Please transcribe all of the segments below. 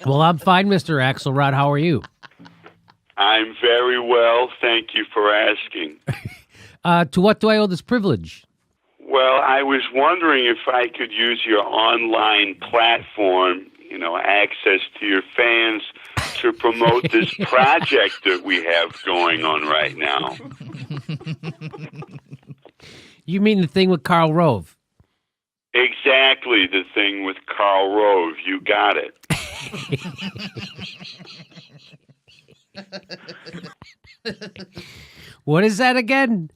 Well, I'm fine, Mr. Axelrod. How are you? I'm very well. Thank you for asking. To what do I owe this privilege? Well, I was wondering if I could use your online platform, access to your fans to promote this project that we have going on right now. You mean the thing with Karl Rove? Exactly, the thing with Karl Rove. You got it. What is that again?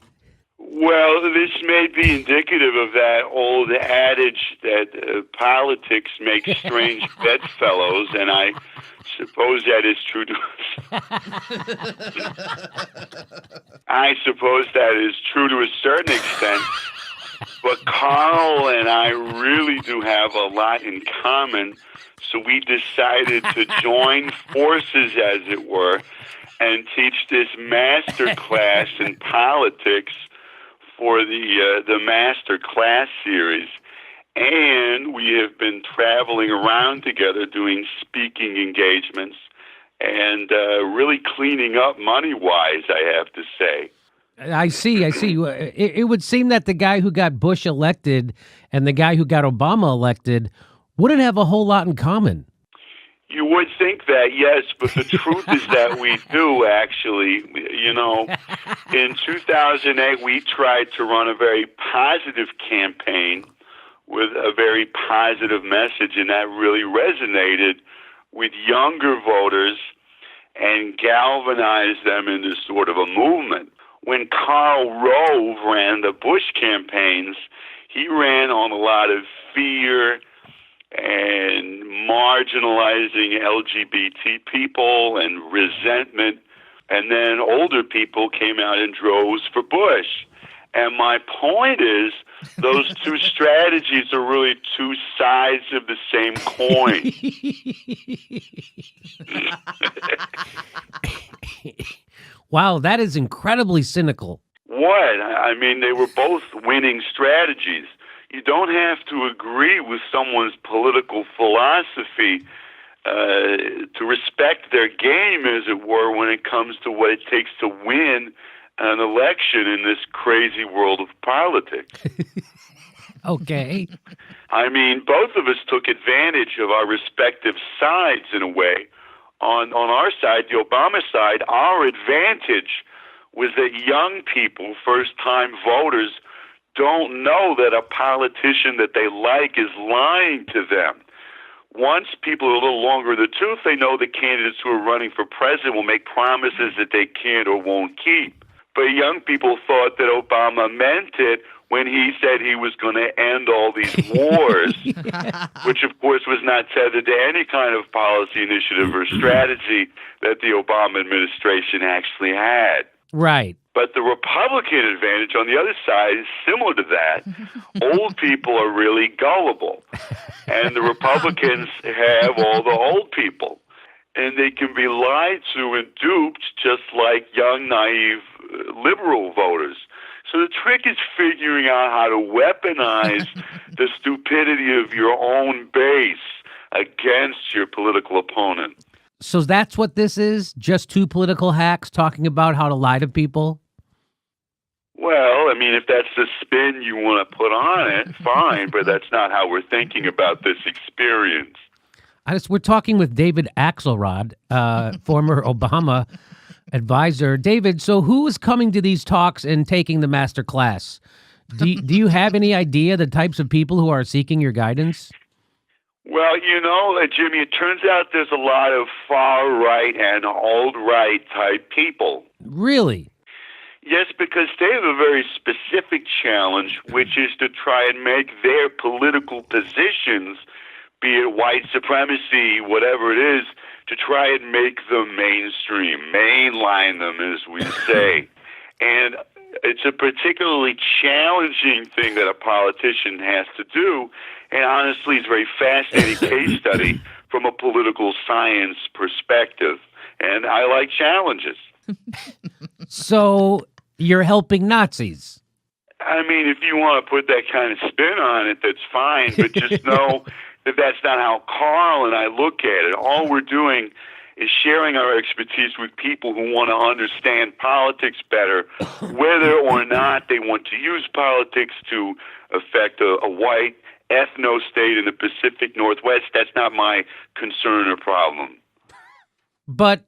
Well, this may be indicative of that old adage that politics makes strange bedfellows, and I suppose that is true to I suppose that is true to a certain extent. But Karl and I really do have a lot in common, so we decided to join forces, as it were, and teach this master class in politics for the master class series. And we have been traveling around together doing speaking engagements and really cleaning up money-wise, I have to say. I see. It would seem that the guy who got Bush elected and the guy who got Obama elected wouldn't have a whole lot in common. You would think that, yes, but the truth is that we do, actually. In 2008, we tried to run a very positive campaign with a very positive message, and that really resonated with younger voters and galvanized them into sort of a movement. When Karl Rove ran the Bush campaigns, he ran on a lot of fear and marginalizing LGBT people and resentment. And then older people came out in droves for Bush. And my point is, those two strategies are really two sides of the same coin. Wow, that is incredibly cynical. What? I mean, they were both winning strategies. You don't have to agree with someone's political philosophy to respect their game, as it were, when it comes to what it takes to win an election in this crazy world of politics. Okay. I mean, both of us took advantage of our respective sides in a way. On our side, the Obama side, our advantage was that young people, first-time voters, don't know that a politician that they like is lying to them. Once people are a little longer in the tooth, they know the candidates who are running for president will make promises that they can't or won't keep. But young people thought that Obama meant it when he said he was going to end all these wars, which, of course, was not tethered to any kind of policy initiative or strategy that the Obama administration actually had. Right. But the Republican advantage on the other side is similar to that. Old people are really gullible, and the Republicans have all the old people. And they can be lied to and duped just like young, naive liberal voters. So the trick is figuring out how to weaponize the stupidity of your own base against your political opponent. So that's what this is? Just two political hacks talking about how to lie to people? Well, I mean, if that's the spin you want to put on it, fine, but that's not how we're thinking about this experience. We're talking with David Axelrod, former Obama advisor. David, so who is coming to these talks and taking the master class? Do you have any idea the types of people who are seeking your guidance? Well, Jimmy, it turns out there's a lot of far-right and alt-right type people. Really? Yes, because they have a very specific challenge, which is to try and make their political positions, be it white supremacy, whatever it is, to try and make them mainstream, mainline them, as we say. And it's a particularly challenging thing that a politician has to do. And honestly, it's a very fascinating case study from a political science perspective. And I like challenges. So you're helping Nazis? I mean, if you want to put that kind of spin on it, that's fine. But just know that that's not how Karl and I look at it. All we're doing is sharing our expertise with people who want to understand politics better, whether or not they want to use politics to affect a white ethno-state in the Pacific Northwest. That's not my concern or problem. But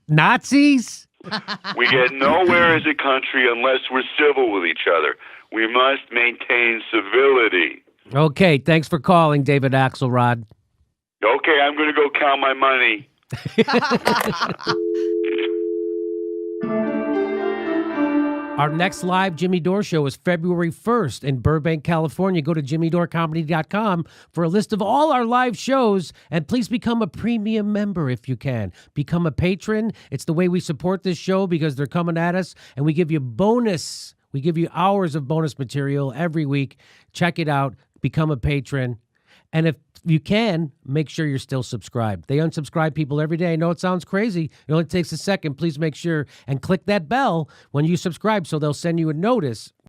Nazis? We get nowhere as a country unless we're civil with each other. We must maintain civility. Okay, thanks for calling, David Axelrod. Okay, I'm going to go count my money. Our next live Jimmy Dore show is February 1st in Burbank, California. Go to jimmydorcomedy.com for a list of all our live shows, and please become a premium member if you can. Become a patron. It's the way we support this show because they're coming at us, and we give you bonus. We give you hours of bonus material every week. Check it out. Become a patron. And if you can, make sure you're still subscribed. They unsubscribe people every day. I know it sounds crazy. It only takes a second. Please make sure and click that bell when you subscribe so they'll send you a notice